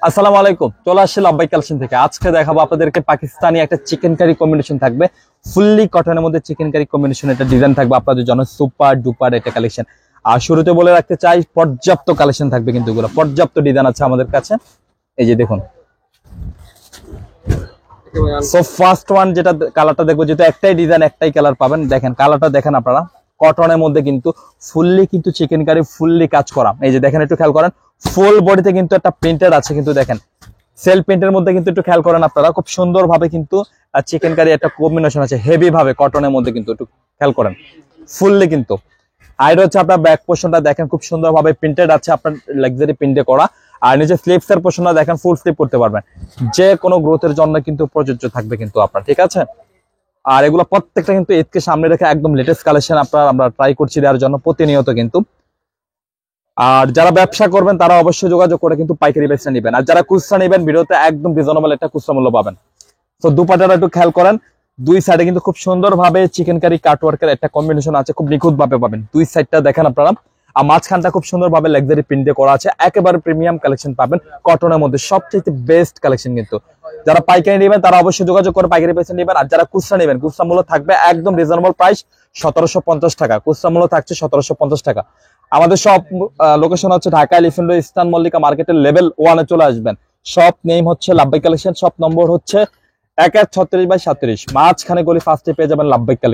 আসসালামু আলাইকুম, চলে আসছে লাভবাই কালেকশন থেকে। আজকে দেখাবো আপনাদেরকে পাকিস্তানি একটা চিকেন কারি কম্বিনেশন থাকবে, ফুললি কটনের মধ্যে চিকেন কারি কম্বিনেশন। এটা ডিজাইন থাকবে আপনাদের জন্য সুপার ডুপার একটা কালেকশন। আর শুরুতে বলে রাখতে চাই, পর্যাপ্ত কালেকশন থাকবে, কিন্তু এগুলো পর্যাপ্ত ডিজাইন আছে আমাদের কাছে। এই যে দেখুন, সো ফার্স্ট ওয়ান যেটা কালারটা দেখবো, যেহেতু একটাই ডিজাইন একটাই কালার পাবেন। দেখেন কালারটা, দেখেন আপনারা, কটনের মধ্যে কিন্তু ফুললি কিন্তু চিকেন কারি ফুললি কাজ করা। এই যে দেখেন, একটু খেয়াল করেন, ফুল বডিতে কিন্তু একটা প্রিন্টেড আছে, কিন্তু দেখেন সেল প্রিন্টের মধ্যে কিন্তু একটু খেয়াল করেন আপনারা, খুব সুন্দর ভাবে কিন্তু চিকেন কারি একটা কম্বিনেশন আছে, হেভি ভাবে কটনের মধ্যে কিন্তু একটু খেয়াল করেন ফুললি কিন্তু। আর হচ্ছে আপনার ব্যাক পোর্শনটা দেখেন, খুব সুন্দর ভাবে প্রিন্টেড আছে, আপনার লাক্সারি প্রিন্টে করা। আর নিচে স্লিপস এর পোর্শনটা দেখেন, ফুল স্লিপ করতে পারবেন, যে কোনো গ্রোথের জন্য কিন্তু প্রযোজ্য থাকবে কিন্তু আপনার, ঠিক আছে। আর এগুলো প্রত্যেকটা কিন্তু ঈদকে সামনে রেখে একদম লেটেস্ট কালেকশন আমরা ট্রাই করছি দেওয়ার জন্য প্রতিনিয়ত কিন্তু। আর যারা ব্যবসা করবেন তারা অবশ্যই যোগাযোগ করে কিন্তু পাইকারি বেচা নেবেন। আর যারা খুচরা নেবেন, ভিডিওতে একদম রিজনেবল একটা খুচরা মূল্য পাবেন। তো দুপাটাটা একটু খেয়াল করেন, দুই সাইডে কিন্তু খুব সুন্দর ভাবে চিকেন কারি কাটওয়ার্কের একটা কম্বিনেশন আছে, খুব নিখুঁত ভাবে পাবেন। দুই সাইডটা দেখেন আপনারা, আর মাঝখানটা খুব সুন্দর ভাবে লাক্সারি প্রিন্ট দিয়ে করা আছে, একেবারে প্রিমিয়াম কালেকশন পাবেন কটনের মধ্যে, সবচেয়ে বেস্ট কালেকশন কিন্তু। যারা পাইকারি নেবেন তারা অবশ্যই যোগাযোগ করে পাইকারি বেচে নেবেন। আর যারা খুচরা নেবেন, খুচরা মূল্য থাকবে একদম রিজনেবল প্রাইস 1750 টাকা, খুচরা মূল্য থাকছে 1750 টাকা। আমাদের সব লোকেশন হচ্ছে Dhaka elephant road, eastern Mallika মার্কেটের লেভেল 1-এ চলে আসবেন। শপ নেম হচ্ছে লাভবাই কালেকশন, শপ নম্বর হচ্ছে 1136/37, মাঝখানে গলি ফার্স্টে পেয়ে যাবেন লাভবাই কালেকশন।